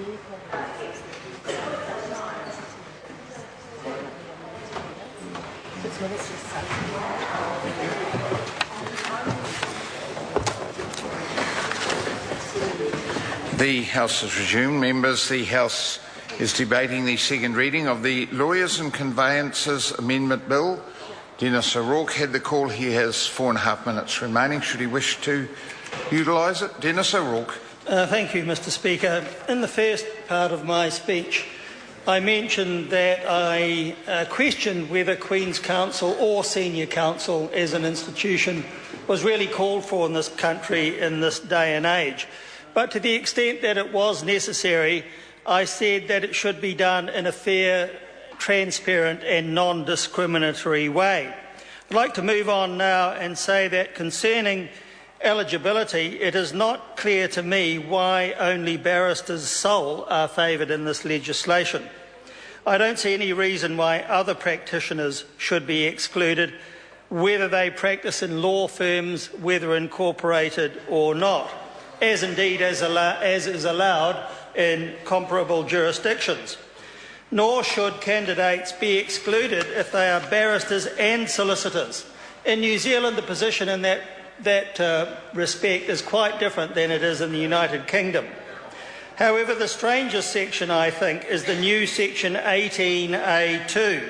The House has resumed. Members, the House is debating the second reading of the Lawyers and Conveyancers Amendment Bill. Dennis O'Rourke had the call. He has 4.5 minutes remaining, should he wish to utilise it. Dennis O'Rourke. Thank you, Mr Speaker. In the first part of my speech, I mentioned that I questioned whether Queen's Counsel or Senior Counsel as an institution was really called for in this country in this day and age. But to the extent that it was necessary, I said that it should be done in a fair, transparent and non-discriminatory way. I'd like to move on now and say that concerning eligibility, it is not clear to me why only barristers sole are favoured in this legislation. I don't see any reason why other practitioners should be excluded, whether they practice in law firms, whether incorporated or not, as indeed as is allowed in comparable jurisdictions. Nor should candidates be excluded if they are barristers and solicitors. In New Zealand, the position in that respect is quite different than it is in the United Kingdom. However, the strangest section, I think, is the new section 18A2,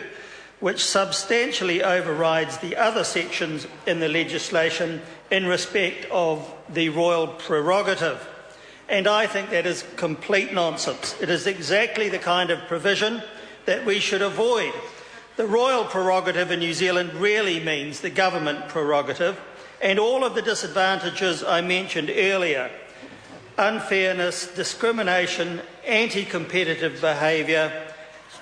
which substantially overrides the other sections in the legislation in respect of the royal prerogative. And I think that is complete nonsense. It is exactly the kind of provision that we should avoid. The royal prerogative in New Zealand really means the government prerogative, and all of the disadvantages I mentioned earlier, unfairness, discrimination, anti-competitive behaviour,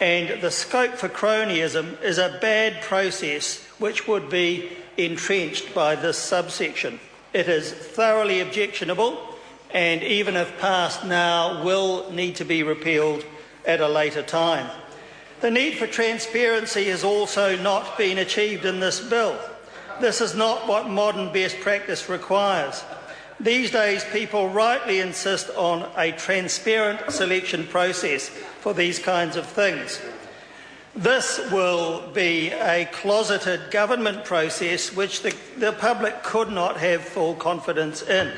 and the scope for cronyism is a bad process which would be entrenched by this subsection. It is thoroughly objectionable, and even if passed now, will need to be repealed at a later time. The need for transparency has also not been achieved in this bill. This is not what modern best practice requires. These days, people rightly insist on a transparent selection process for these kinds of things. This will be a closeted government process which the public could not have full confidence in.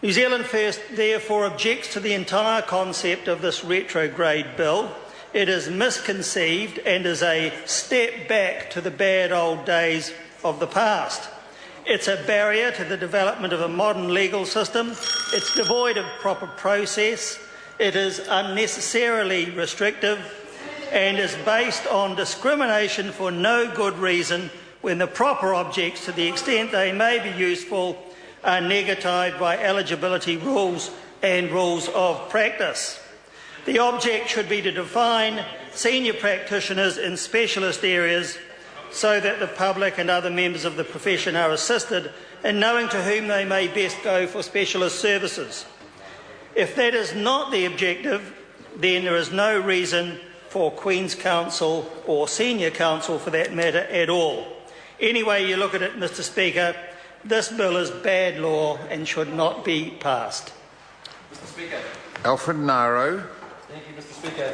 New Zealand First therefore objects to the entire concept of this retrograde bill. It is misconceived and is a step back to the bad old days of the past. It's a barrier to the development of a modern legal system. It's devoid of proper process. It is unnecessarily restrictive and is based on discrimination for no good reason when the proper objects, to the extent they may be useful, are negatived by eligibility rules and rules of practice. The object should be to define senior practitioners in specialist areas so that the public and other members of the profession are assisted in knowing to whom they may best go for specialist services. If that is not the objective, then there is no reason for Queen's Counsel or Senior Counsel for that matter at all. Any way you look at it, Mr Speaker, this bill is bad law and should not be passed. Mr Speaker. Alfred Naro. Thank you, Mr Speaker.